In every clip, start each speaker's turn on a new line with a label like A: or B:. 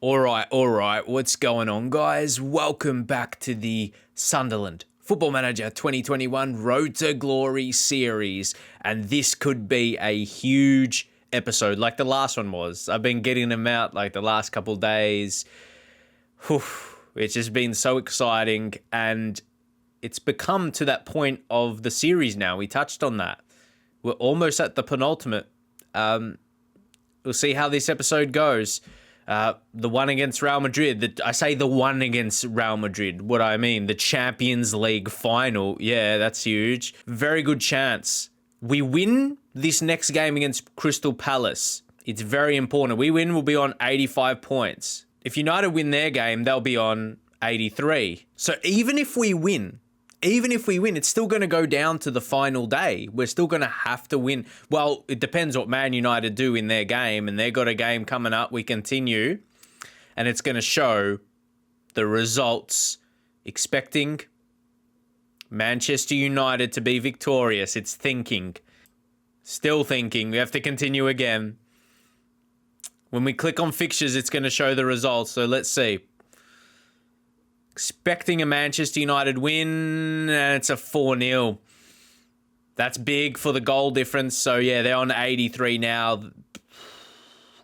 A: All right. What's going on, guys? Welcome back to the Sunderland Football Manager 2021 Road to Glory series. And this could be a huge episode like the last one was. I've been getting them out like the last couple of days. It's just been so exciting, and it's become to that point of the series now. We touched on that. We're almost at the penultimate. We'll see how this episode goes. The one against Real Madrid. I say the one against Real Madrid. What I mean, the Champions League final. Yeah, that's huge. Very good chance. We win this next game against Crystal Palace. It's very important. We win, we'll be on 85 points. If United win their game, they'll be on 83. So even if we win, it's still going to go down to the final day. We're still going to have to win. Well, it depends what Man United do in their game, and they've got a game coming up. We continue, and it's going to show the results. Expecting Manchester United to be victorious. It's thinking. Still thinking. We have to continue again. When we click on fixtures, it's going to show the results. So let's see. Expecting a Manchester United win, and it's a 4-0. That's big for the goal difference. So, yeah, they're on 83 now.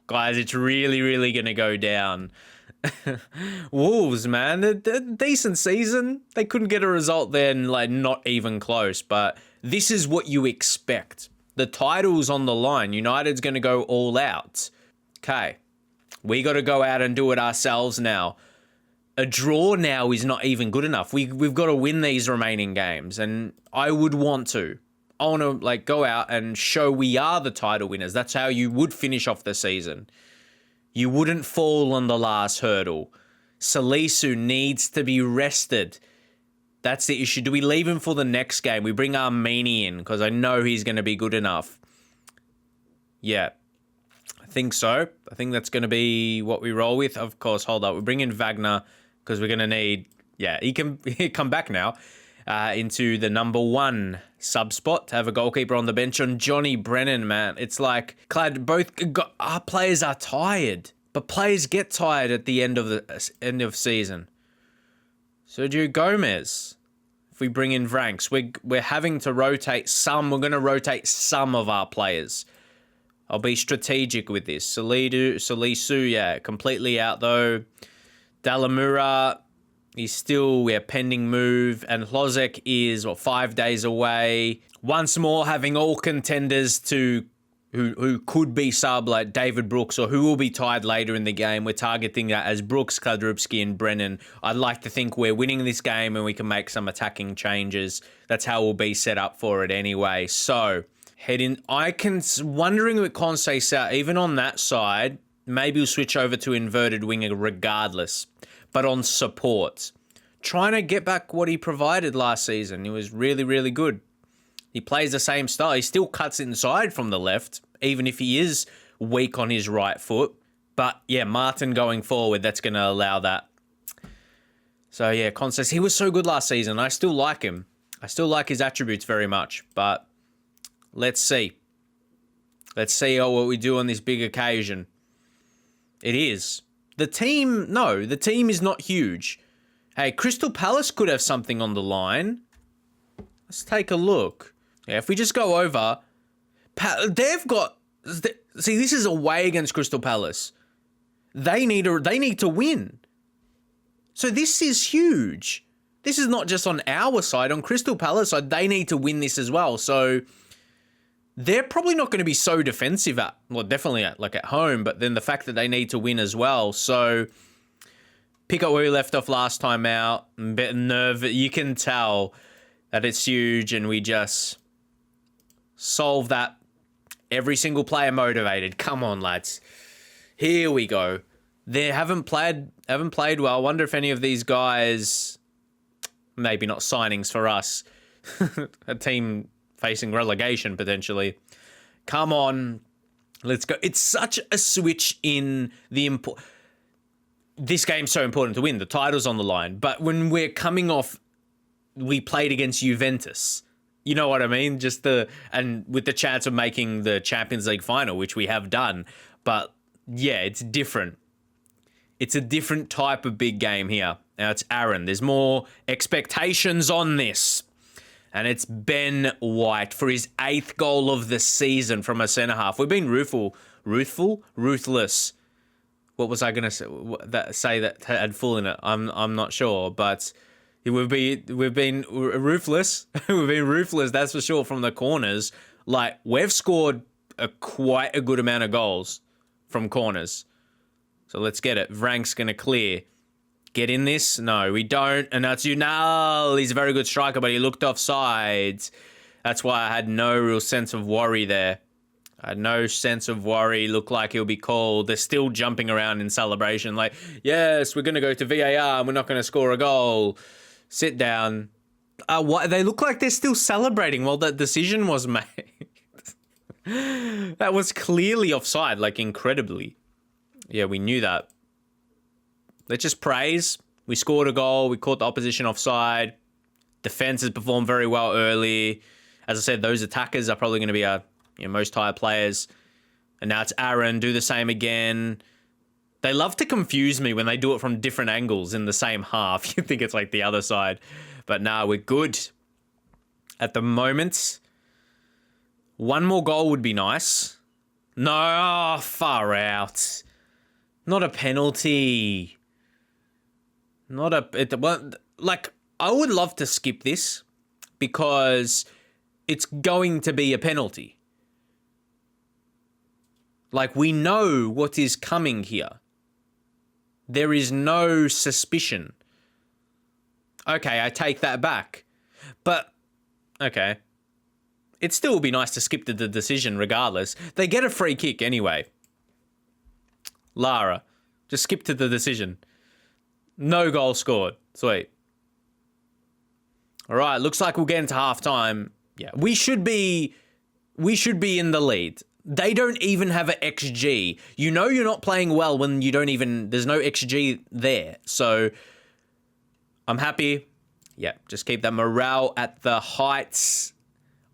A: Guys, it's really going to go down. Wolves, man, they're decent season. They couldn't get a result then, like not even close. But this is what you expect. The title's on the line. United's going to go all out. Okay, we got to go out and do it ourselves now. A draw now is not even good enough. We've got to win these remaining games, and I would want to. I want to go out and show we are the title winners. That's how you would finish off the season. You wouldn't fall on the last hurdle. Salisu needs to be rested. That's the issue. Do we leave him for the next game? We bring Armeni in because I know he's going to be good enough. Yeah. I think so. I think that's going to be what we roll with. Of course, hold up. We bring in Wagner because we're going to need... Yeah, he can come back now into the number one sub spot to have a goalkeeper on the bench on Johnny Brennan, man. It's like, our players are tired, but players get tired at the end of season. Sergio Gomez, if we bring in Vranks, we're having to rotate some. We're going to rotate some of our players. I'll be strategic with this. Salisu, yeah, completely out though. Dalamura, he's still pending move. And Hlozek is, 5 days away. Once more, having all contenders to who could be sub, like David Brooks, or who will be tied later in the game. We're targeting that as Brooks, Kadrubski, and Brennan. I'd like to think we're winning this game and we can make some attacking changes. That's how we'll be set up for it anyway. So... wondering with Conce out, even on that side, maybe we'll switch over to inverted winger regardless, but on support. Trying to get back what he provided last season. He was really good. He plays the same style. He still cuts inside from the left, even if he is weak on his right foot. But yeah, Martin going forward, that's going to allow that. So yeah, Conce, he was so good last season. I still like him. I still like his attributes very much, but... Let's see. Let's see what we do on this big occasion. It is. The team is not huge. Hey, Crystal Palace could have something on the line. Let's take a look. Yeah, if we just go over, they've got... See, this is away against Crystal Palace. They need to win. So this is huge. This is not just on our side. On Crystal Palace side, they need to win this as well. So... They're probably not going to be so defensive definitely at home, but then the fact that they need to win as well. So pick up where we left off last time out. A bit nervous. You can tell that it's huge, and we just solve that. Every single player motivated. Come on, lads. Here we go. They haven't played well. I wonder if any of these guys, maybe not signings for us, a team facing relegation potentially. Come on, let's go. It's such a switch in the this game's so important to win. The title's on the line. But when we're coming off, we played against Juventus. You know what I mean? And with the chance of making the Champions League final, which we have done. But yeah, it's different. It's a different type of big game here. Now it's Aaron. There's more expectations on this. And it's Ben White for his 8th goal of the season from a centre-half. We've been ruthless. What was I going to say that had full in it? I'm not sure, but we've been ruthless. We've been ruthless, that's for sure, from the corners. Like, we've scored quite a good amount of goals from corners. So let's get it. Vrank's going to clear. Get in this? No, we don't. And that's Unal. He's a very good striker, but he looked offside. That's why I had no real sense of worry there. I had no sense of worry. Looked like he'll be called. They're still jumping around in celebration. Like, yes, we're going to go to VAR and we're not going to score a goal. Sit down. What? They look like they're still celebrating while that decision was made. That was clearly offside, like incredibly. Yeah, we knew that. Let's just praise. We scored a goal. We caught the opposition offside. Defense has performed very well early. As I said, those attackers are probably going to be our most tired players. And now it's Aaron. Do the same again. They love to confuse me when they do it from different angles in the same half. You think it's like the other side. But nah, we're good. At the moment, one more goal would be nice. No, far out. Not a penalty. Like, I would love to skip this because it's going to be a penalty. Like, we know what is coming here. There is no suspicion. Okay, I take that back. But, okay. It still would be nice to skip the decision regardless. They get a free kick anyway. Lara, just skip to the decision. No goal scored. Sweet. All right, looks like we'll get into halftime. Yeah, we should be in the lead. They don't even have an XG. You know you're not playing well when there's no XG there. So I'm happy. Yeah, just keep that morale at the heights.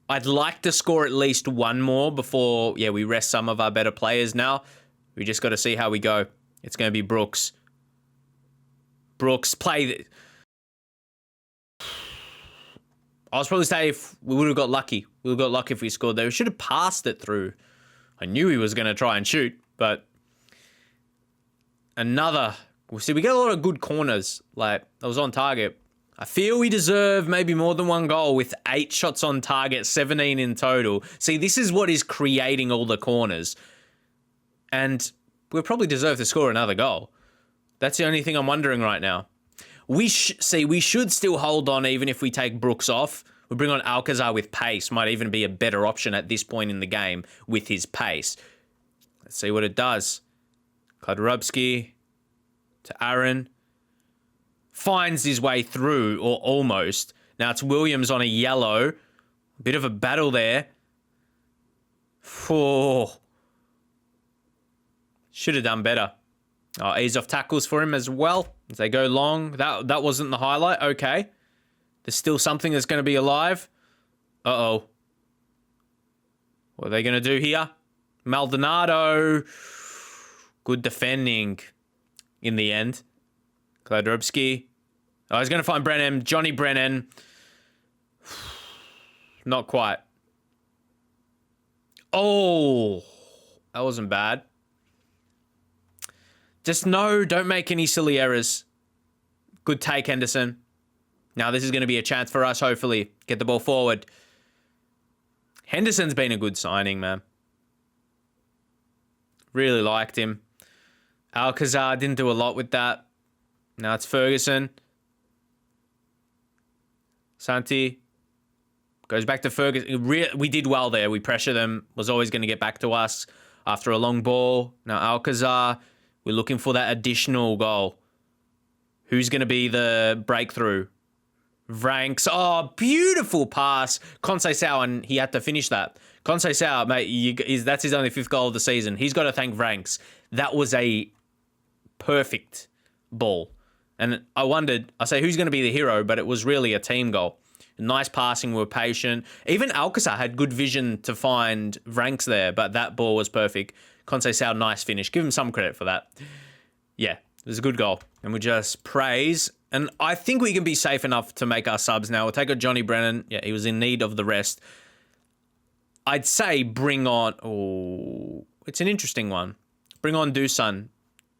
A: I'd like to score at least one more before, we rest some of our better players now. We just got to see how we go. It's going to be Brooks. Brooks, play. I was probably saying if we would have got lucky. We would have got lucky if we scored there. We should have passed it through. I knew he was going to try and shoot, but another. See, we get a lot of good corners. Like, that was on target. I feel we deserve maybe more than one goal with 8 shots on target, 17 in total. See, this is what is creating all the corners. And we probably deserve to score another goal. That's the only thing I'm wondering right now. We should still hold on even if we take Brooks off. We bring on Alcazar with pace. Might even be a better option at this point in the game with his pace. Let's see what it does. Khodorkovsky to Aaron. Finds his way through, or almost. Now it's Williams on a yellow. Bit of a battle there. Oh. Should have done better. Oh, ease off tackles for him as well. As they go long. That wasn't the highlight. Okay. There's still something that's going to be alive. Uh-oh. What are they going to do here? Maldonado. Good defending in the end. Khodorkovsky. Oh, he's going to find Brennan. Johnny Brennan. Not quite. Oh. That wasn't bad. Just don't make any silly errors. Good take, Henderson. Now this is going to be a chance for us, hopefully. Get the ball forward. Henderson's been a good signing, man. Really liked him. Alcazar didn't do a lot with that. Now it's Ferguson. Santi. Goes back to Ferguson. We did well there. We pressure them. Was always going to get back to us after a long ball. Now Alcazar. We're looking for that additional goal. Who's going to be the breakthrough? Vranks. Oh, beautiful pass. Conceição, and he had to finish that. Conceição, mate, that's his only 5th goal of the season. He's got to thank Vranks. That was a perfect ball. And I say who's going to be the hero, but it was really a team goal. Nice passing, we were patient. Even Alcazar had good vision to find Vranks there, but that ball was perfect. Conceição, nice finish. Give him some credit for that. Yeah, It was a good goal. And we just praise. And I think we can be safe enough to make our subs now. We'll take a Johnny Brennan. Yeah, he was in need of the rest. I'd say bring on... Oh, it's an interesting one. Bring on Dusan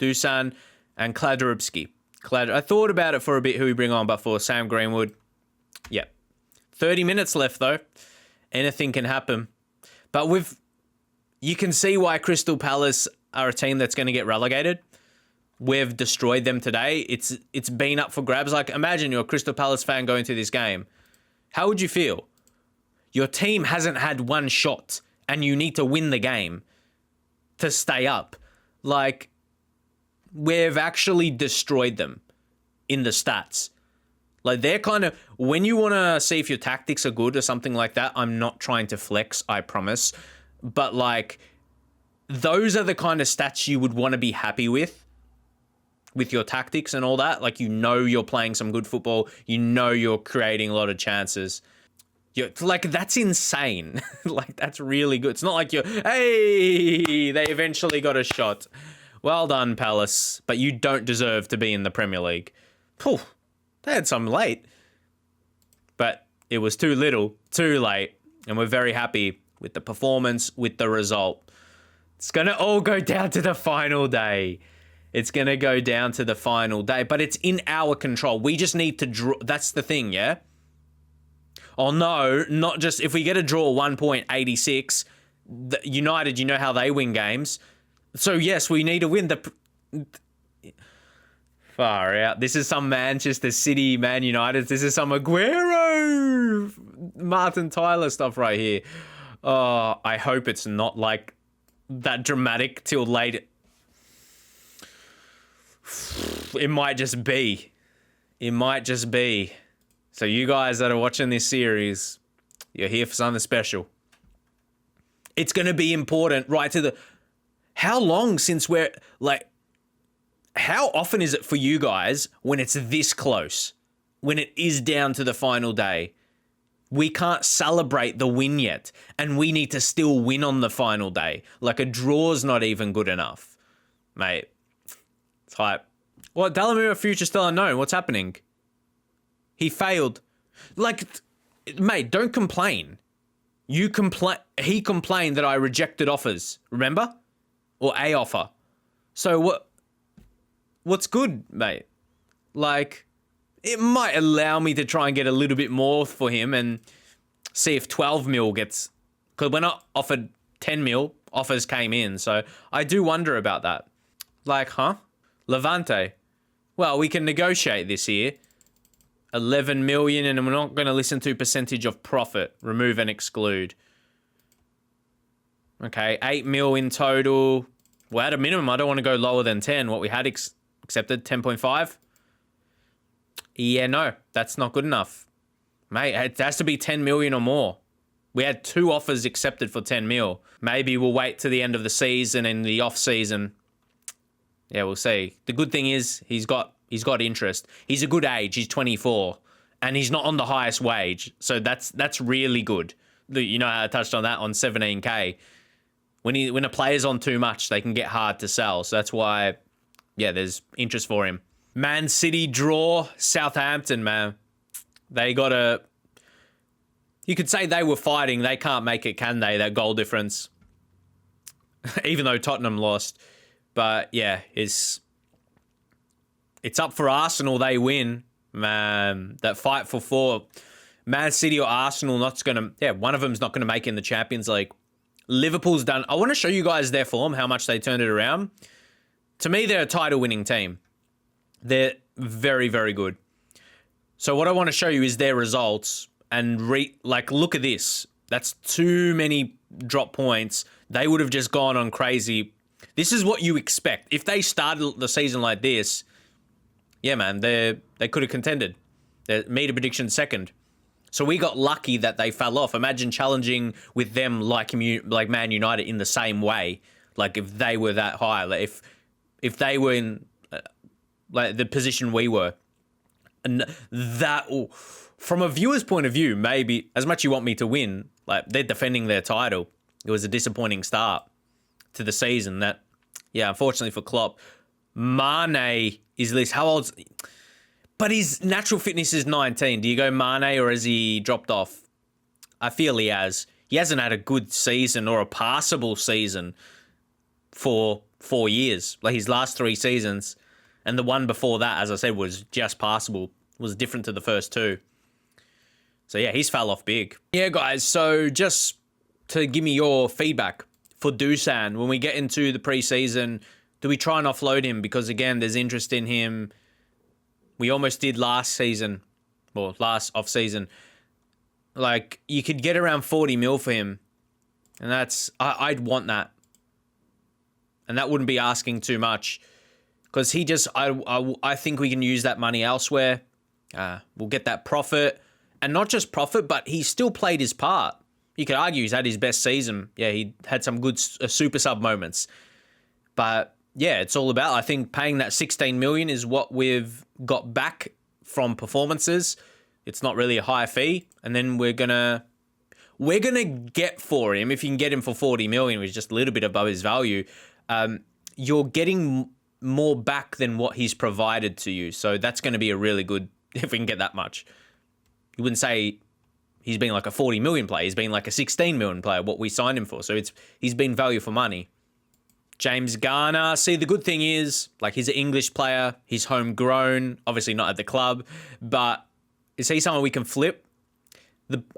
A: and Kladrubski. I thought about it for a bit who we bring on, but for Sam Greenwood, yeah. 30 minutes left, though. Anything can happen. But you can see why Crystal Palace are a team that's going to get relegated. We've destroyed them today. It's been up for grabs. Like, imagine you're a Crystal Palace fan going to this game. How would you feel? Your team hasn't had one shot, and you need to win the game to stay up. Like, we've actually destroyed them in the stats. Like, they're kind of... When you want to see if your tactics are good or something like that, I'm not trying to flex, I promise. But, like, those are the kind of stats you would want to be happy with your tactics and all that. Like, you know you're playing some good football. You know you're creating a lot of chances. Like, that's insane. Like, that's really good. It's not like hey, they eventually got a shot. Well done, Palace. But you don't deserve to be in the Premier League. Phew, they had some late. But it was too little, too late. And we're very happy with the performance, with the result. It's going to all go down to the final day. It's going to go down to the final day. But it's in our control. We just need to draw. That's the thing, yeah? Oh, no, not just... If we get a draw 1.86, United, you know how they win games. So, yes, we need to win the... Far out. This is some Manchester City, Man United. This is some Aguero, Martin Tyler stuff right here. Oh, I hope it's not like that dramatic till late. It might just be. It might just be. So you guys that are watching this series, you're here for something special. It's going to be important right to the... How long since we're... Like, how often is it for you guys when it's this close? When it is down to the final day? We can't celebrate the win yet. And we need to still win on the final day. Like, a draw's not even good enough. Mate, it's hype. What? Delamere future still unknown. What's happening? He failed. Like, mate, don't complain. He complained that I rejected offers. Remember? Or a offer. So what's good, mate? Like, it might allow me to try and get a little bit more for him and see if 12 mil gets... Because when I offered 10 mil, offers came in. So I do wonder about that. Like, huh? Levante. Well, we can negotiate this here. 11 million, and we're not going to listen to percentage of profit. Remove and exclude. Okay, 8 mil in total. Well, at a minimum, I don't want to go lower than 10. What we had accepted, 10.5. Yeah, no, that's not good enough. Mate, it has to be 10 million or more. We had 2 offers accepted for 10 mil. Maybe we'll wait to the end of the season and the off season. Yeah, we'll see. The good thing is he's got interest. He's a good age. He's 24, and he's not on the highest wage. So that's really good. You know, I touched on that on 17K. When a player's on too much, they can get hard to sell. So that's why, yeah, there's interest for him. Man City draw Southampton, man. They got a... You could say they were fighting. They can't make it, can they? That goal difference. Even though Tottenham lost. But, yeah, it's up for Arsenal. They win. Man, that fight for 4. Man City or Arsenal, one of them's not going to make it in the Champions League. Liverpool's done... I want to show you guys their form, how much they turned it around. To me, they're a title-winning team. They're very, very good. So what I want to show you is their results. And, look at this. That's too many drop points. They would have just gone on crazy... This is what you expect. If they started the season like this, yeah, man, they could have contended. They made a prediction second. So we got lucky that they fell off. Imagine challenging with them like Man United in the same way. Like, if they were that high. Like, if they were in the position we were. And that... From a viewer's point of view, maybe, as much you want me to win, like, they're defending their title. It was a disappointing start to the season that, yeah, unfortunately for Klopp, Mane is this. How old's... But his natural fitness is 19. Do you go Mane or has he dropped off? I feel he has. He hasn't had a good season or a passable season for 4 years. Like his last 3 seasons. And the one before that, as I said, was just passable. Was different to the first 2. So yeah, he's fell off big. Yeah, guys. So just to give me your feedback for Dusan, when we get into the preseason, do we try and offload him? Because again, there's interest in him. We almost did last season, or last off season. Like you could get around 40 mil for him, and that's I'd want that, and that wouldn't be asking too much, because he just I think we can use that money elsewhere. We'll get that profit, and not just profit, but he still played his part. You could argue he's had his best season. Yeah, he had some good super sub moments, but yeah, it's all about, I think, paying that 16 million is what we've got back from performances. It's not really a high fee, and then we're gonna get for him, if you can get him for 40 million, which is just a little bit above his value. You're getting more back than what he's provided to you, so that's going to be a really good, if we can get that much. You wouldn't say he's been like a 40 million player. He's been like a 16 million player, what we signed him for. So he's been value for money. James Garner. See, the good thing is, like, he's an English player. He's homegrown. Obviously not at the club, but is he someone we can flip?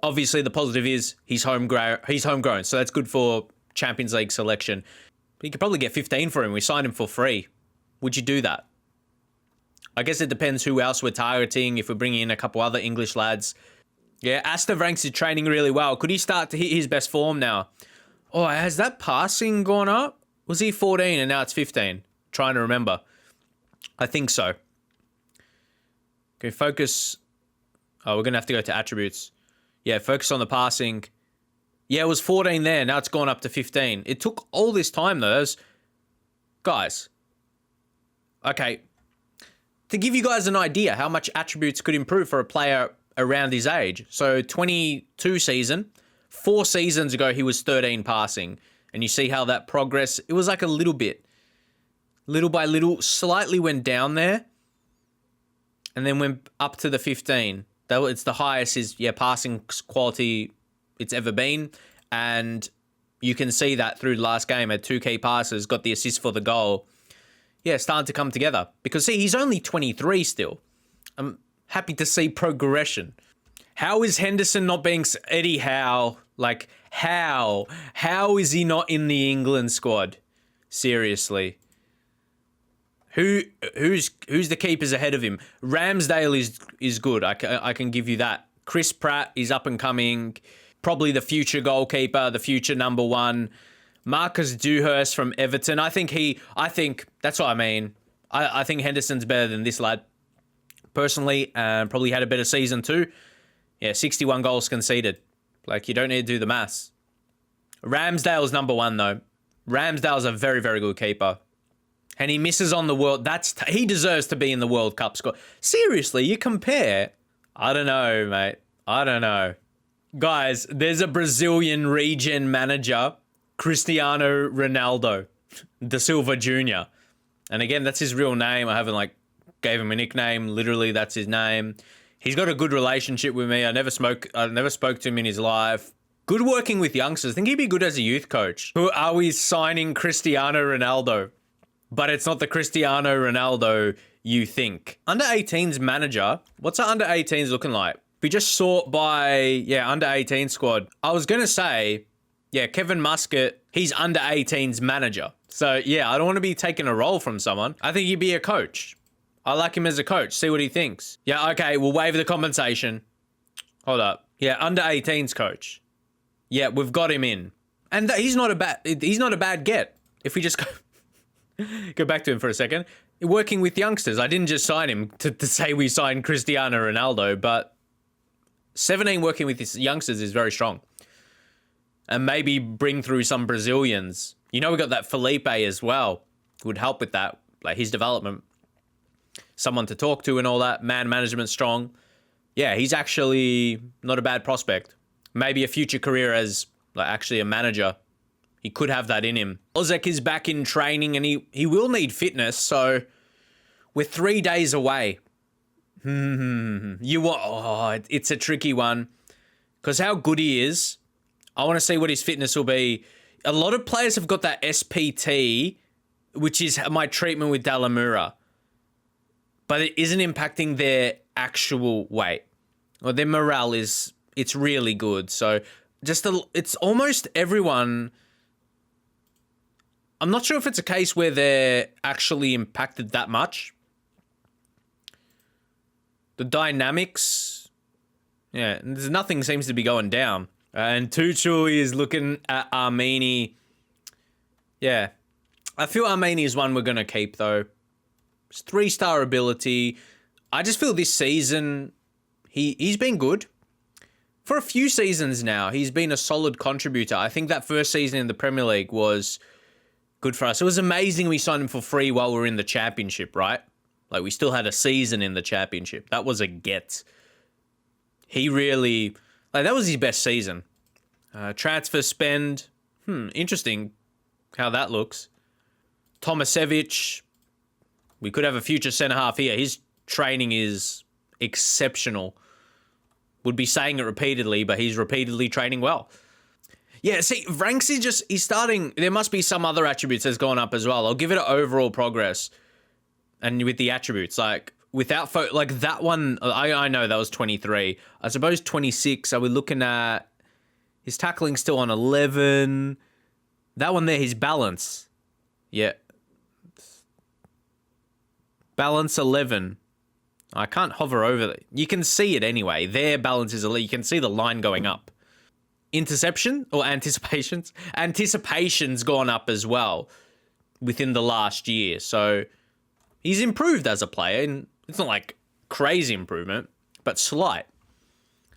A: Obviously, the positive is he's homegrown. So that's good for Champions League selection. But you could probably get 15 for him. We signed him for free. Would you do that? I guess it depends who else we're targeting. If we're bringing in a couple other English lads. Yeah, Aston Ranks is training really well. Could he start to hit his best form now? Oh, has that passing gone up? Was he 14 and now it's 15? Trying to remember. I think so. Okay, focus. Oh, we're going to have to go to attributes. Yeah, focus on the passing. Yeah, it was 14 there. Now it's gone up to 15. It took all this time, though. Guys. Okay. To give you guys an idea how much attributes could improve for a player around his age. So 22 season. 4 seasons ago, he was 13 passing. And you see how that progress, it was like a little bit. Little by little, slightly went down there. And then went up to the 15. It's the highest passing quality it's ever been. And you can see that through the last game. Had 2 key passes, got the assist for the goal. Yeah, starting to come together. Because see, he's only 23 still. I'm happy to see progression. How is Henderson not being Eddie Howe? Like, how? How is he not in the England squad? Seriously. Who's the keepers ahead of him? Ramsdale is good. I can give you that. Chris Pratt is up and coming. Probably the future goalkeeper, the future number 1. Marcus Dewhurst from Everton. I think that's what I mean. I think Henderson's better than this lad. Personally, probably had a better season too. Yeah, 61 goals conceded. Like, you don't need to do the maths. Ramsdale's number 1, though. Ramsdale's a very, very good keeper. And he misses on the world. He deserves to be in the World Cup squad. Seriously, you compare. I don't know, mate. I don't know. Guys, there's a Brazilian regen manager, Cristiano Ronaldo da Silva Jr. And again, that's his real name. I haven't, gave him a nickname. Literally, that's his name. He's got a good relationship with me. I never spoke to him in his life. Good working with youngsters. I think he'd be good as a youth coach. Who are we signing Cristiano Ronaldo? But it's not the Cristiano Ronaldo you think. Under 18's manager, what's our under 18s looking like? We just sort by, under 18 squad. I was going to say, Kevin Muscat, he's under 18's manager. So, I don't want to be taking a role from someone. I think he'd be a coach. I like him as a coach. See what he thinks. Yeah, okay, we'll waive the compensation. Hold up. Yeah, under 18's coach. Yeah, we've got him in. And he's not a bad get. If we just go back to him for a second. Working with youngsters. I didn't just sign him to say we signed Cristiano Ronaldo, but 17 working with his youngsters is very strong. And maybe bring through some Brazilians. You know, we got that Felipe as well. Would help with that, like his development. Someone to talk to and all that. Man management strong. Yeah, he's actually not a bad prospect. Maybe a future career as actually a manager. He could have that in him. Ozek is back in training and he will need fitness, so We're 3 days away. It's a tricky one. Because how good he is, I want to see what his fitness will be. A lot of players have got that SPT, which is my treatment with Dalamura. But it isn't impacting their actual weight. Or their morale it's really good. So it's almost everyone. I'm not sure if it's a case where they're actually impacted that much. The dynamics, yeah, nothing seems to be going down. And Tuchel is looking at Armeni. Yeah, I feel Armeni is one we're going to keep, though. It's 3-star ability. I just feel this season, he's been good. For a few seasons now, he's been a solid contributor. I think that first season in the Premier League was good for us. It was amazing we signed him for free while we were in the Championship, right? Like, we still had a season in the Championship. That was a get. He really... Like, that was his best season. Transfer spend. Interesting how that looks. Tomasevic. We could have a future centre-half here. His training is exceptional. Would be saying it repeatedly, but he's repeatedly training well. Yeah, see, Ranks he's starting... There must be some other attributes that's gone up as well. I'll give it an overall progress. And with the attributes, like, without... like, that one... I know that was 23. I suppose 26, are we looking at... His tackling still on 11. That one there, his balance. Yeah. Balance 11. I can't hover over it. You can see it anyway. Their balance is 11. You can see the line going up. Interception or anticipations? Anticipation's gone up as well within the last year. So he's improved as a player. And it's not like crazy improvement, but slight.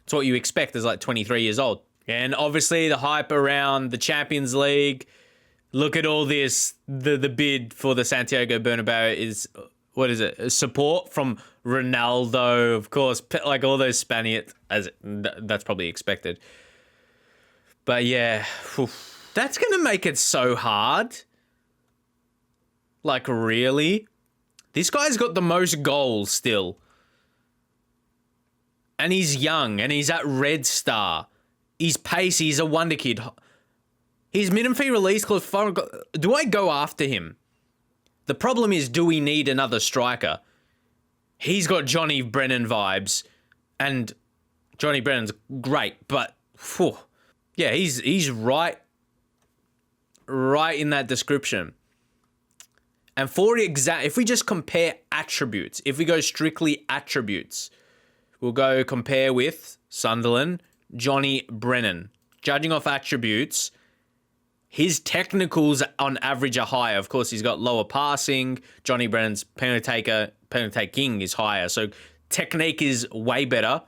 A: It's what you expect as like 23 years old. And obviously the hype around the Champions League. Look at all this. The bid for the Santiago Bernabeu is... What is it? Support from Ronaldo, of course, like all those Spaniards. That's probably expected. But yeah, that's going to make it so hard. Like, really? This guy's got the most goals still. And he's young, and he's at Red Star. He's pacey, he's a wonder kid. His minimum fee release clause, do I go after him? The problem is, do we need another striker? He's got Johnny Brennan vibes, and Johnny Brennan's great, but yeah, he's right in that description. And if we just compare attributes, if we go strictly attributes, we'll go compare with Sunderland, Johnny Brennan. Judging off attributes, his technicals on average are higher. Of course, he's got lower passing. Johnny Brennan's penalty taking is higher. So technique is way better.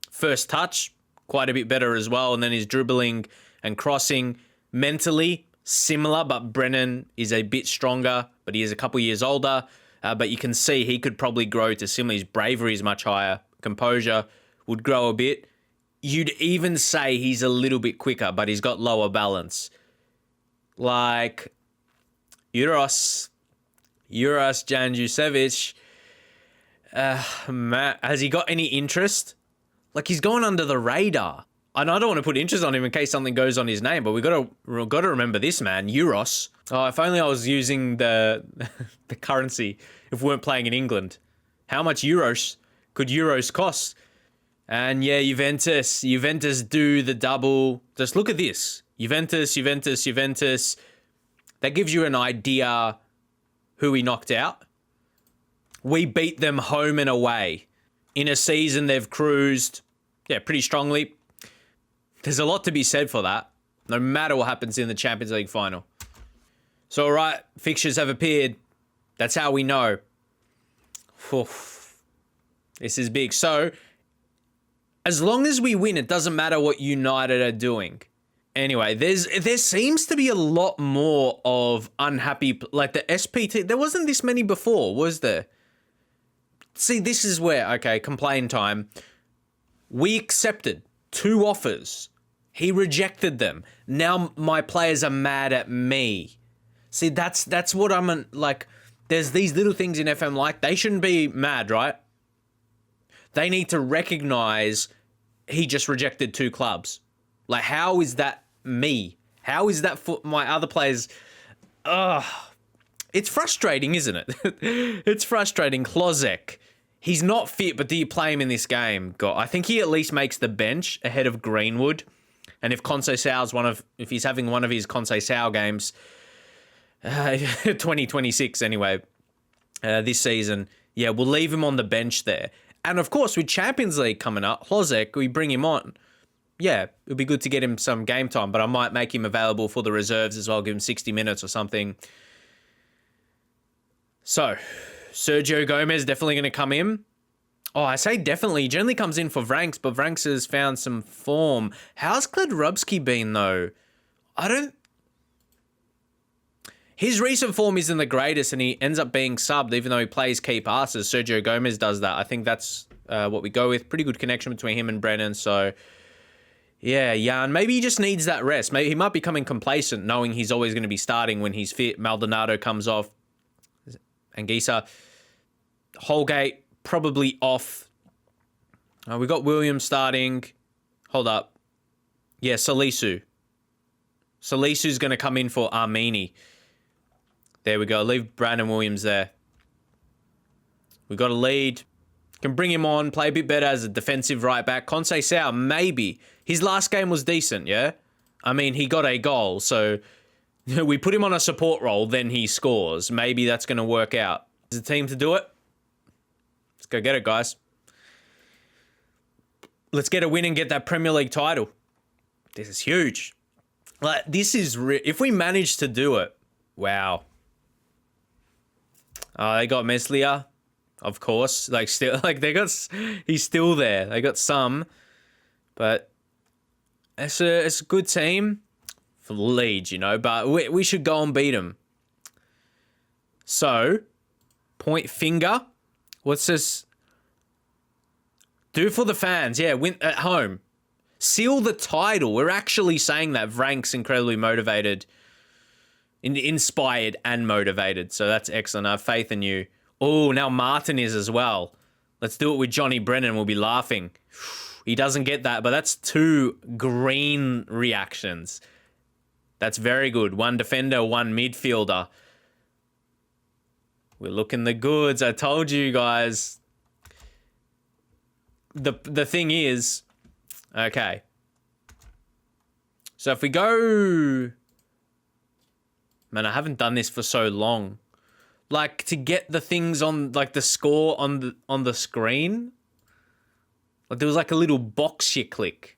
A: First touch, quite a bit better as well. And then his dribbling and crossing. Mentally, similar, but Brennan is a bit stronger, but he is a couple years older. But you can see he could probably grow to similar. His bravery is much higher. Composure would grow a bit. You'd even say he's a little bit quicker, but he's got lower balance. Like Juros Janjusevic, has he got any interest? Like, he's going under the radar. And I don't want to put interest on him in case something goes on his name, but we got to remember this man, Euros. Oh, if only I was using the currency if we weren't playing in England. How much euros could euros cost? And yeah, Juventus do the double. Just look at this. Juventus. That gives you an idea who we knocked out. We beat them home and away. In a season, they've cruised, pretty strongly. There's a lot to be said for that, no matter what happens in the Champions League final. So, all right, fixtures have appeared. That's how we know. This is big. So, as long as we win, it doesn't matter what United are doing. Anyway, there seems to be a lot more of unhappy, like the SPT. There wasn't this many before, was there? See, this is where, okay, complain time. We accepted 2 offers. He rejected them. Now my players are mad at me. See, that's what I'm like. there's these little things in FM like, they shouldn't be mad, right? They need to recognize he just rejected 2 clubs. Like, how is that me? How is that for my other players? It's frustrating, isn't it? It's frustrating. Klozek, he's not fit, but do you play him in this game? God, I think he at least makes the bench ahead of Greenwood. And if Conceição's if he's having one of his Conceição games, 2026 anyway, this season, yeah, we'll leave him on the bench there. And of course, with Champions League coming up, Klozek, we bring him on. Yeah, it'd be good to get him some game time, but I might make him available for the reserves as well, give him 60 minutes or something. So, Sergio Gomez definitely going to come in. Oh, I say definitely. He generally comes in for Vranks, but Vranks has found some form. How's Kledrubski been, though? His recent form isn't the greatest, and he ends up being subbed, even though he plays key passes. Sergio Gomez does that. I think that's what we go with. Pretty good connection between him and Brennan, so... Yeah, Jan, maybe he just needs that rest. Maybe he might be becoming complacent, knowing he's always going to be starting when he's fit. Maldonado comes off. Anguissa. Holgate, probably off. We got Williams starting. Hold up. Yeah, Salisu. Salisu's going to come in for Armini. There we go. Leave Brandon Williams there. We got a lead. Can bring him on, play a bit better as a defensive right back. Conceição, maybe. His last game was decent, yeah? I mean, he got a goal, so we put him on a support role, then he scores. Maybe that's going to work out. Is the team to do it? Let's go get it, guys. Let's get a win and get that Premier League title. This is huge. Like, this is... if we manage to do it, wow. They got Meslier. Of course, like still, like he's still there. They got some, but it's a good team for Leeds, you know. But we should go and beat them. So, point finger. What's this? Do for the fans, yeah. Win at home, seal the title. We're actually saying that. Vrank's incredibly motivated, inspired and motivated. So that's excellent. I have faith in you. Oh, now Martin is as well. Let's do it with Johnny Brennan. We'll be laughing. He doesn't get that, but that's 2 green reactions. That's very good. 1 defender, 1 midfielder. We're looking the goods. I told you guys. The thing is, okay. So if we go... Man, I haven't done this for so long. Like, to get the things on, like, the score on the screen. Like, there was, like, a little box you click.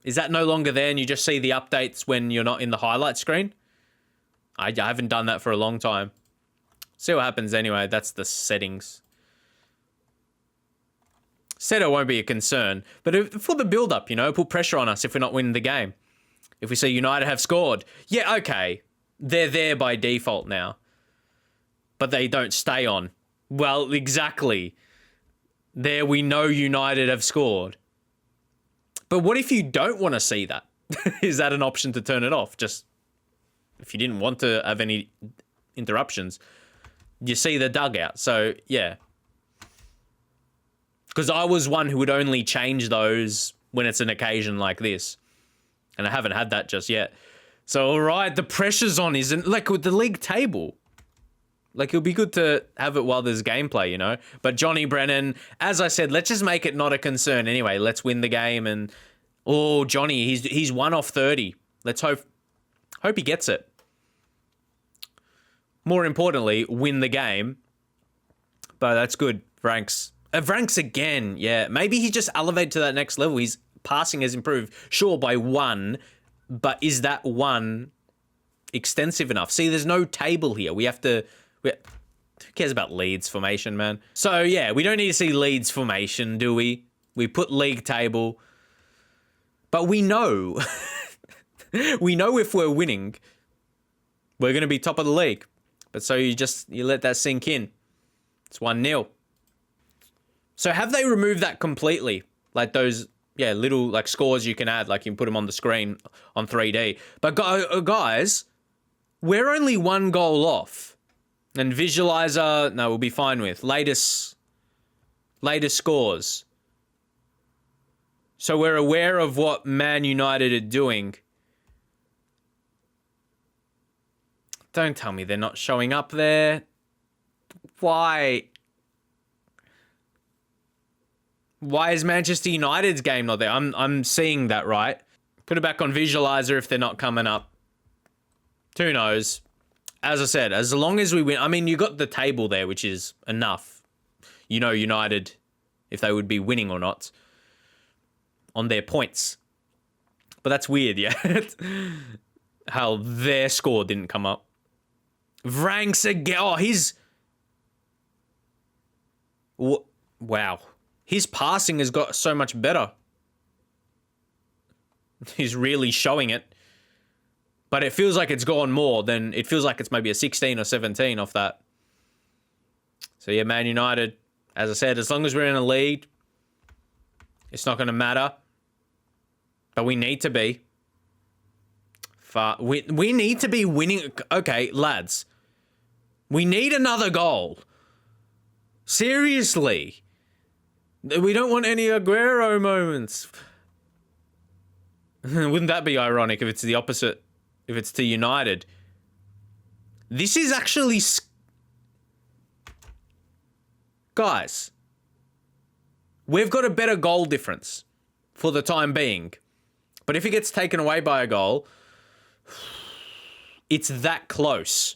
A: Is that no longer there and you just see the updates when you're not in the highlight screen? I haven't done that for a long time. See what happens anyway. That's the settings. Setter won't be a concern. But for the build-up, you know, put pressure on us if we're not winning the game. If we see United have scored. Yeah, okay. They're there by default now. But they don't stay on. Well, exactly. There we know United have scored. But what if you don't want to see that? Is that an option to turn it off? Just if you didn't want to have any interruptions. You see the dugout. So, yeah. Because I was one who would only change those when it's an occasion like this. And I haven't had that just yet. So, all right, the pressure's on, isn't like with the league table. Like, it'll be good to have it while there's gameplay, you know? But Johnny Brennan, as I said, let's just make it not a concern anyway. Let's win the game. And, oh, Johnny, he's 1 off 30. Let's hope he gets it. More importantly, win the game. But that's good. Vranks again, yeah. Maybe he just elevated to that next level. His passing has improved, sure, by 1. But is that 1 extensive enough? See, there's no table here. Who cares about Leeds formation, man? So, yeah, we don't need to see Leeds formation, do we? We put league table. But we know. We know if we're winning, we're going to be top of the league. But so you let that sink in. It's 1-0. So have they removed that completely? Like those... Yeah, little like scores you can add, like you can put them on the screen on 3D. But guys, We're only 1 goal off. And visualizer, no, we'll be fine with. Latest scores. So we're aware of what Man United are doing. Don't tell me they're not showing up there. Why? Why is Manchester United's game not there? I'm seeing that, right? Put it back on visualizer if they're not coming up. Who knows? As I said, as long as we win... I mean, you got the table there, which is enough. You know United, if they would be winning or not, on their points. But that's weird, yeah? How their score didn't come up. Vranks again. Oh, he's... Wow. His passing has got so much better. He's really showing it. But it feels like it's gone more than... It feels like it's maybe a 16 or 17 off that. So yeah, Man United, as I said, as long as we're in a lead, it's not going to matter. But we need to be. We need to be winning. Okay, lads. We need another goal. Seriously. We don't want any Aguero moments. Wouldn't that be ironic if it's the opposite? If it's to United. This is actually... Guys. We've got a better goal difference for the time being. But if it gets taken away by a goal, it's that close.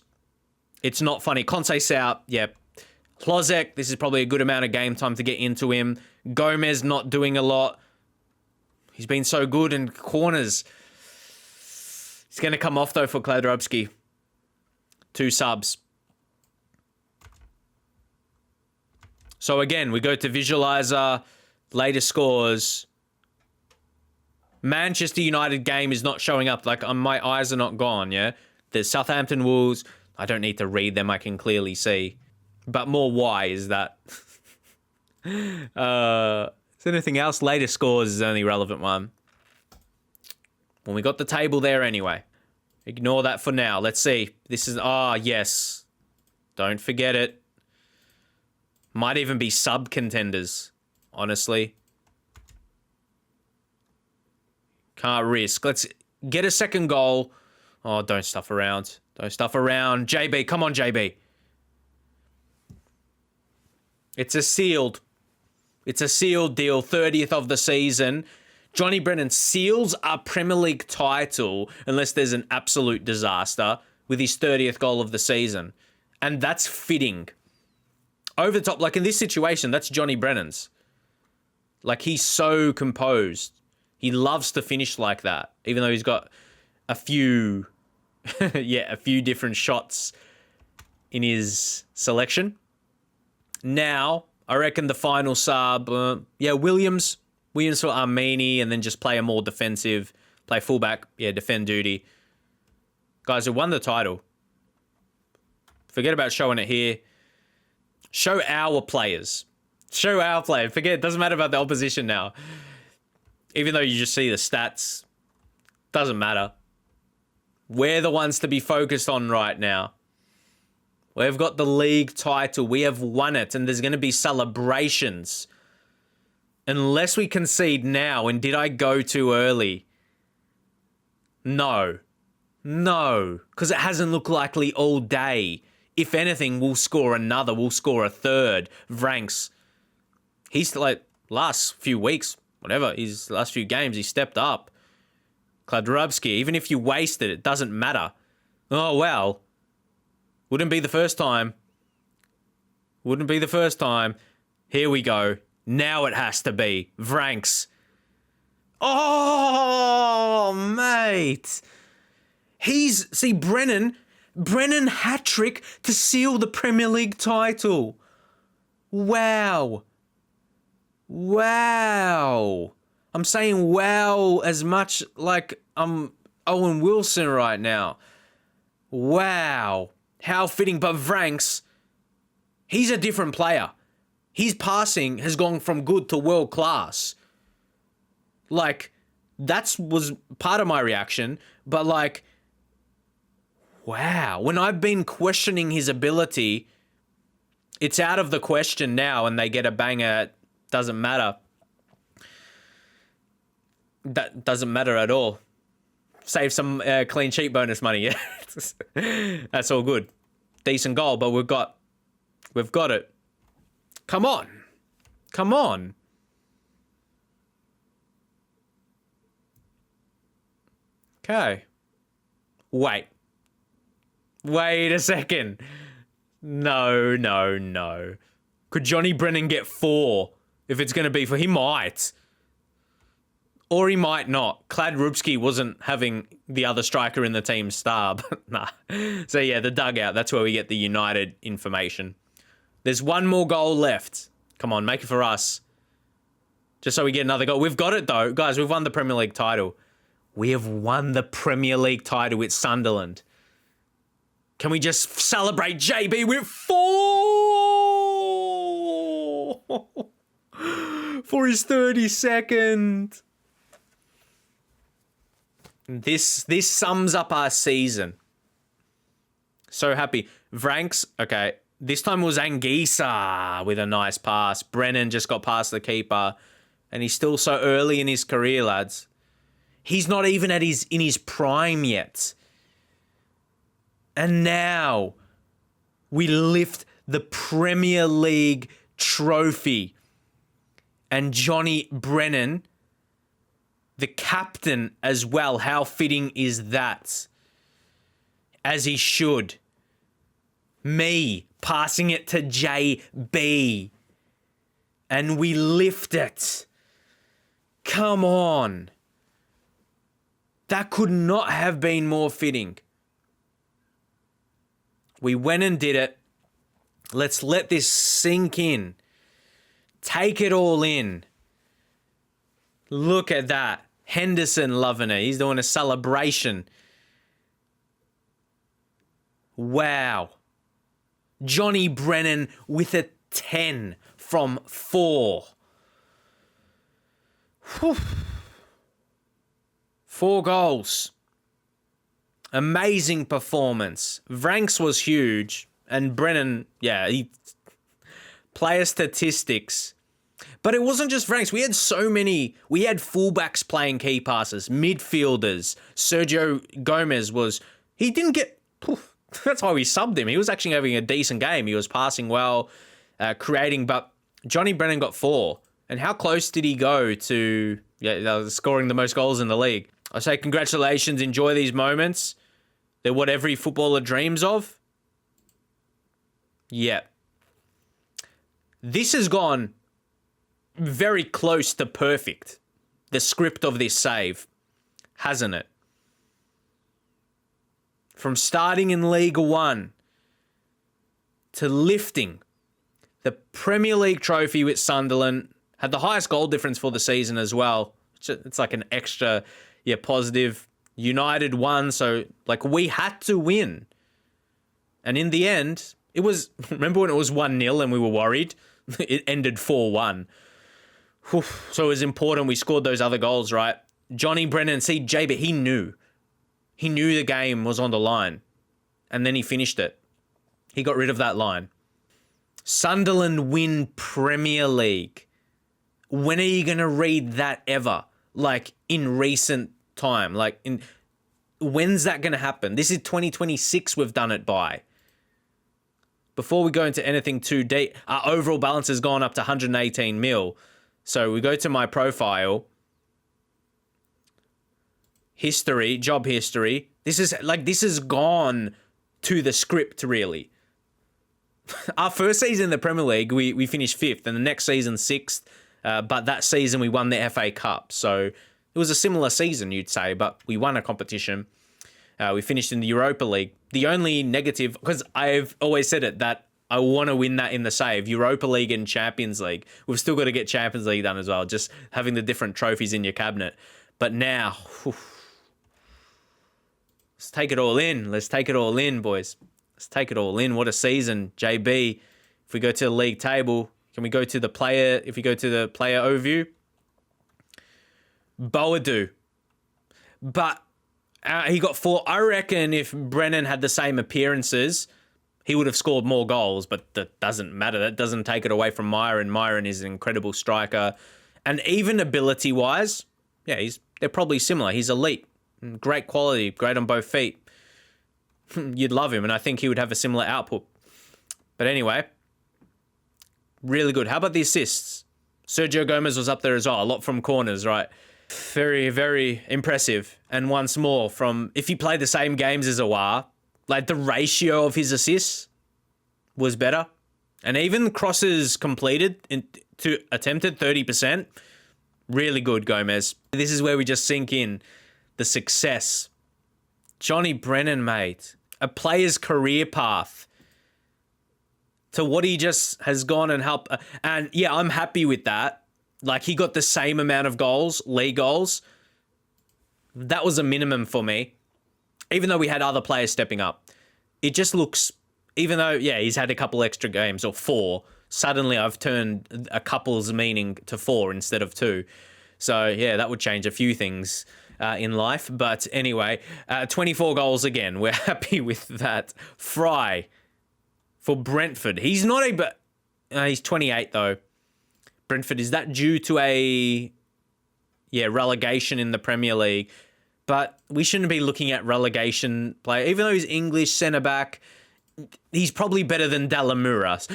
A: It's not funny. Conce's out. Yep. Hlozek, this is probably a good amount of game time to get into him. Gomez not doing a lot. He's been so good in corners. He's going to come off, though, for Kladrubski. 2 subs. So, again, we go to visualizer, latest scores. Manchester United game is not showing up. Like, my eyes are not gone, yeah? There's Southampton Wolves. I don't need to read them. I can clearly see. But more why is that. Is there anything else? Latest scores is the only relevant one. Well, we got the table there anyway. Ignore that for now. Let's see. This is... Ah, yes. Don't forget it. Might even be sub-contenders, honestly. Can't risk. Let's get a second goal. Oh, don't stuff around. Don't stuff around. JB, come on, JB. It's a sealed... It's a sealed deal. 30th of the season. Johnny Brennan seals our Premier League title unless there's an absolute disaster with his 30th goal of the season. And that's fitting. Over the top, like in this situation, that's Johnny Brennan's. Like, he's so composed. He loves to finish like that, even though he's got a few, yeah, a few different shots in his selection. Now, I reckon the final sub, yeah, Williams for Armeni, and then just play a more defensive, play fullback, yeah, defend duty. Guys who won the title. Forget about showing it here. Show our players. Show our players. Forget, it doesn't matter about the opposition now. Even though you just see the stats, doesn't matter. We're the ones to be focused on right now. We've got the league title. We have won it, and there's going to be celebrations. Unless we concede now, and did I go too early? No. No, because it hasn't looked likely all day. If anything, we'll score another. We'll score a third. Vranks. He's like, last few weeks, whatever, his last few games, he stepped up. Kladrubski, even if you waste it, it doesn't matter. Oh, well. Wouldn't be the first time. Wouldn't be the first time. Here we go. Now it has to be. Vranks. Oh, mate. See, Brennan hat-trick to seal the Premier League title. Wow. Wow. I'm saying wow as much like I'm Owen Wilson right now. Wow. How fitting. But Vranks, he's a different player. His passing has gone from good to world class. Like, that was part of my reaction. But like, Wow. When I've been questioning his ability, it's out of the question now, and they get a banger. It doesn't matter. That doesn't matter at all. Save some clean sheet bonus money. Yeah, that's all good. Decent goal, but we've got it. Come on. Come on. Okay. Wait a second. No. Could Johnny Brennan get 4 if it's going to be for... He might. Or he might not. Klad Rubski wasn't having the other striker in the team star. But nah. So yeah, the dugout. That's where we get the United information. There's one more goal left. Come on, make it for us. Just so we get another goal. We've got it though. Guys, we've won the Premier League title. We have won the Premier League title with Sunderland. Can we just celebrate JB with 4 for his 32nd? This sums up our season. So happy. Vranks, okay. This time it was Anguissa with a nice pass. Brennan just got past the keeper. And he's still so early in his career, lads. He's not even in his prime yet. And now we lift the Premier League trophy. And Johnny Brennan, the captain as well. How fitting is that? As he should. Me passing it to JB. And we lift it. Come on. That could not have been more fitting. We went and did it. Let's let this sink in. Take it all in. Look at that. Henderson loving it. He's doing a celebration. Wow. Johnny Brennan with a 10 from 4. Whew. 4 goals. Amazing performance. Vranks was huge. And Brennan, yeah, player statistics. But it wasn't just Vranks. We had so many. We had fullbacks playing key passes, midfielders. Sergio Gomez was... He didn't get... That's why we subbed him. He was actually having a decent game. He was passing well, creating, but Johnny Brennan got 4. And how close did he go to scoring the most goals in the league? I say congratulations. Enjoy these moments. They're what every footballer dreams of. Yeah. This has gone very close to perfect. The script of this save, hasn't it? From starting in League One to lifting the Premier League trophy with Sunderland, had the highest goal difference for the season as well. It's like an extra, positive. United won, so like we had to win. And in the end, it was, remember when it was 1-0 and we were worried? It ended 4-1. So it was important we scored those other goals, right? Johnny Brennan, see, JB, he knew. He knew the game was on the line. And then he finished it. He got rid of that line. Sunderland win Premier League. When are you going to read that ever? Like, in recent time. Like, when's that going to happen? This is 2026 we've done it by. Before we go into anything too deep, our overall balance has gone up to 118 mil. So we go to my profile. History, job history. This has gone to the script, really. Our first season in the Premier League, we finished 5th, and the next season 6th. But that season we won the FA Cup. So it was a similar season, you'd say, but we won a competition. We finished in the Europa League. The only negative, because I've always said it, that I want to win that in the save. Europa League and Champions League. We've still got to get Champions League done as well, just having the different trophies in your cabinet. But now, let's take it all in. Let's take it all in, boys. Let's take it all in. What a season, JB. If we go to the league table, can we go to the player? If we go to the player overview, Boadu. But He got 4. I reckon if Brennan had the same appearances, he would have scored more goals, but that doesn't matter. That doesn't take it away from Myron. Myron is an incredible striker. And even ability-wise, yeah, they're probably similar. He's elite. Great quality, great on both feet. You'd love him, and I think he would have a similar output. But anyway, really good. How about the assists? Sergio Gomez was up there as well. A lot from corners, right? Very, very impressive. And once more, if he played the same games as Awar, like the ratio of his assists was better. And even crosses completed to attempted 30%. Really good, Gomez. This is where we just sink in the success. Johnny Brennan, mate. A player's career path to what he just has gone and helped. And yeah, I'm happy with that. Like, he got the same amount of goals, league goals. That was a minimum for me. Even though we had other players stepping up. It just looks, even though, yeah, he's had a couple extra games, or 4, suddenly I've turned a couple's meaning to 4 instead of 2. So, yeah, that would change a few things in life. But anyway, 24 goals again. We're happy with that. Fry for Brentford. He's not he's 28 though. Brentford, is that due to relegation in the Premier League? But we shouldn't be looking at relegation play. Even though he's English centre-back, he's probably better than Dalamura.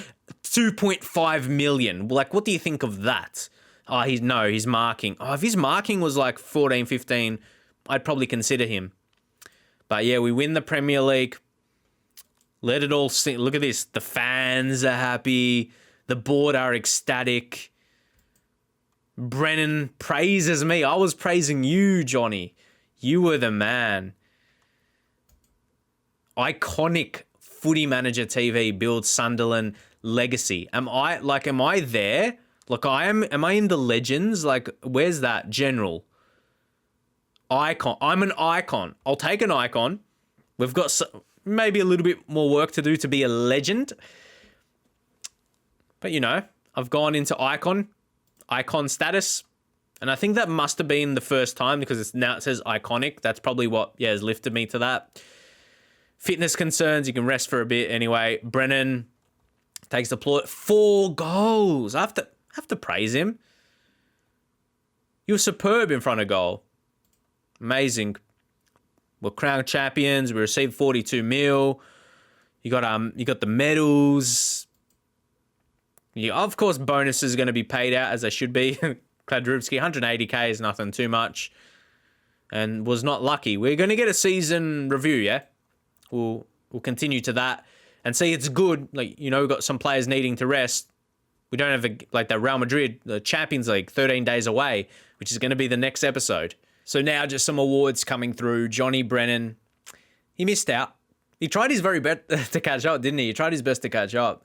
A: 2.5 million. Like, what do you think of that? Oh, he's marking. Oh, if his marking was like 14, 15, I'd probably consider him. But yeah, we win the Premier League. Let it all sing. Look at this. The fans are happy. The board are ecstatic. Brennan praises me. I was praising you, Johnny. You were the man. Iconic Footy Manager TV builds Sunderland legacy. Am I there? Like, am I in the legends? Like, where's that? General. Icon. I'm an icon. I'll take an icon. We've got maybe a little bit more work to do to be a legend. But, I've gone into icon status. And I think that must have been the first time, because now it says iconic. That's probably what, has lifted me to that. Fitness concerns, you can rest for a bit. Anyway, Brennan takes the plot. 4 goals. I have to praise him. You were superb in front of goal. Amazing. We're crowned champions. We received 42 mil. You got the medals. Of course, bonuses are going to be paid out as they should be. Kladrubski, 180k is nothing too much. And was not lucky. We're going to get a season review, yeah? We'll continue to that. And see, it's good. Like, we've got some players needing to rest. We don't have like that Real Madrid, the Champions League, 13 days away, which is going to be the next episode. So now just some awards coming through. Johnny Brennan, he missed out. He tried his very best to catch up, didn't he? He tried his best to catch up.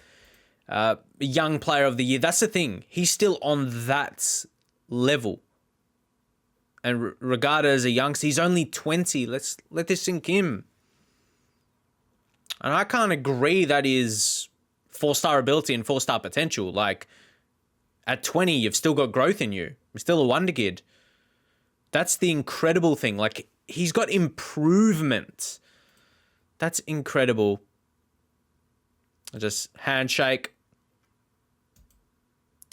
A: Young Player of the Year. That's the thing. He's still on that level. And regarded as a youngster, he's only 20. Let's let this sink in. And I can't agree that is 4-star ability and 4-star potential. Like, at 20, you've still got growth in you. You're still a wonder kid. That's the incredible thing. Like, he's got improvement. That's incredible. Just handshake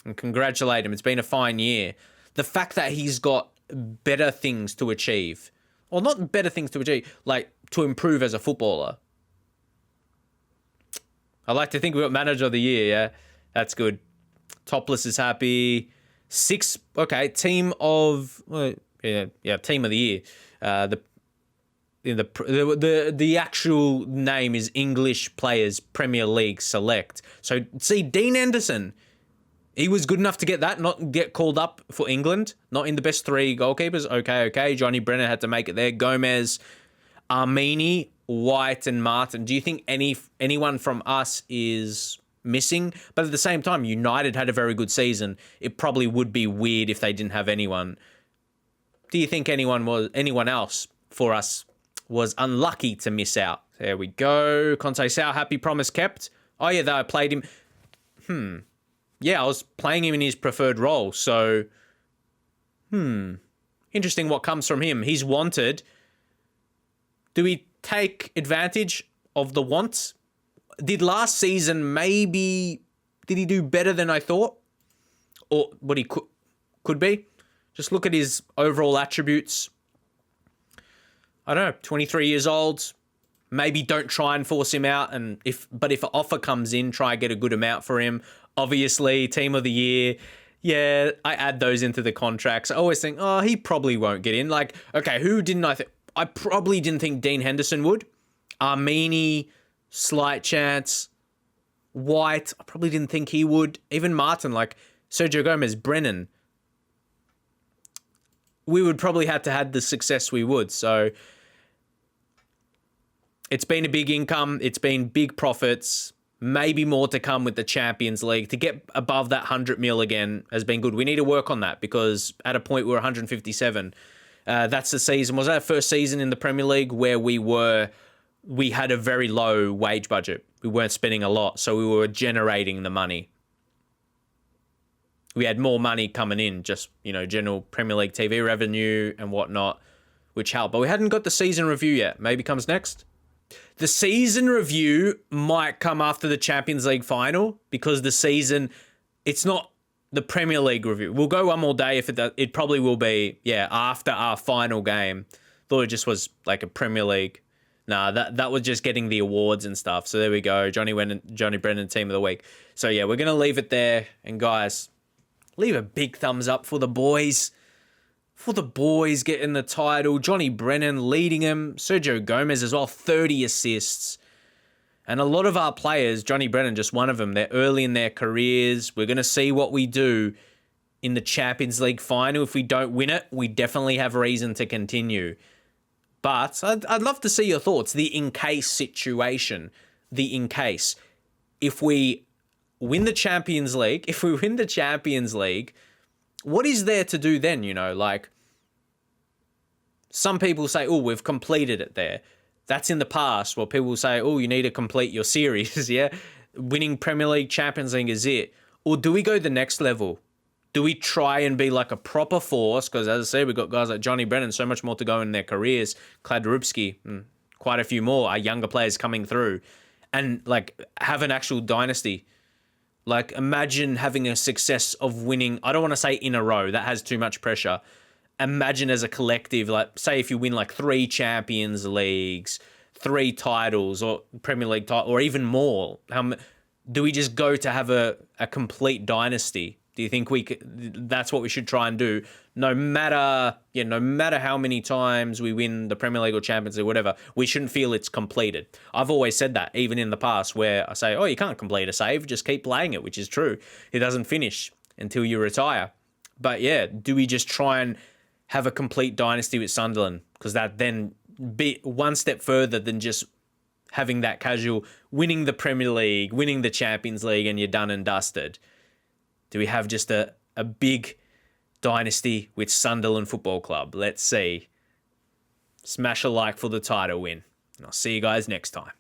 A: and congratulate him. It's been a fine year. The fact that he's got better things to achieve. Or not better things to achieve, like to improve as a footballer. I like to think we got Manager of the Year, yeah? That's good. Topless is happy. 6, okay, Team of... Team of the Year. The actual name is English Players Premier League Select. So, see, Dean Anderson, he was good enough to get that, not get called up for England. Not in the best 3 goalkeepers. Okay. Johnny Brennan had to make it there. Gomez, Armini, White, and Martin. Do you think anyone from us is missing? But at the same time, United had a very good season. It probably would be weird if they didn't have anyone. Do you think anyone else for us was unlucky to miss out? There we go. Conte Sao, happy promise kept. Oh yeah, I played him. Yeah, I was playing him in his preferred role. So, interesting what comes from him. He's wanted. Do we take advantage of the wants? Did last season maybe... Did he do better than I thought? Or what he could be? Just look at his overall attributes. I don't know, 23 years old. Maybe don't try and force him out. But if an offer comes in, try and get a good amount for him. Obviously, team of the year. Yeah, I add those into the contracts. I always think, oh, he probably won't get in. Like, okay, who didn't I think? I probably didn't think Dean Henderson would. Armini, slight chance. White, I probably didn't think he would. Even Martin, like Sergio Gomez, Brennan. We would probably have to have the success we would. So it's been a big income. It's been big profits. Maybe more to come with the Champions League. To get above that 100 mil again has been good. We need to work on that because at a point we were 157. That's the season. Was that our first season in the Premier League where we had a very low wage budget? We weren't spending a lot, so we were generating the money. We had more money coming in, just, general Premier League TV revenue and whatnot, which helped. But we hadn't got the season review yet. Maybe comes next. The season review might come after the Champions League final because the season, it's not the Premier League review. We'll go one more day if it probably will be, after our final game. Thought it just was like a Premier League. Nah, that was just getting the awards and stuff. So there we go. Johnny Brennan, team of the week. So yeah, we're going to leave it there. And guys, leave a big thumbs up for the boys. For the boys getting the title. Johnny Brennan leading him. Sergio Gomez as well, 30 assists. And a lot of our players, Johnny Brennan, just one of them, they're early in their careers. We're going to see what we do in the Champions League final. If we don't win it, we definitely have reason to continue. But I'd love to see your thoughts. The in-case situation. The in-case. If we win the Champions League, what is there to do then, Like, some people say, oh, we've completed it there. That's in the past. Well, people will say, oh, you need to complete your series, yeah? Winning Premier League, Champions League is it. Or do we go the next level? Do we try and be like a proper force? Because as I said, we've got guys like Johnny Brennan, so much more to go in their careers. Kladrubski, quite a few more, our younger players coming through. And like have an actual dynasty. Like imagine having a success of winning, I don't want to say in a row, that has too much pressure. Imagine as a collective, like say if you win like 3 Champions Leagues, 3 titles or Premier League title, or even more. Do we just go to have a complete dynasty? Do you think that's what we should try and do? No matter how many times we win the Premier League or Champions League, whatever, we shouldn't feel it's completed. I've always said that, even in the past, where I say, oh, you can't complete a save, just keep playing it, which is true. It doesn't finish until you retire. But yeah, do we just try and have a complete dynasty with Sunderland? Because that then be one step further than just having that casual winning the Premier League, winning the Champions League, and you're done and dusted. Do we have just a big dynasty with Sunderland Football Club? Let's see. Smash a like for the title win. And I'll see you guys next time.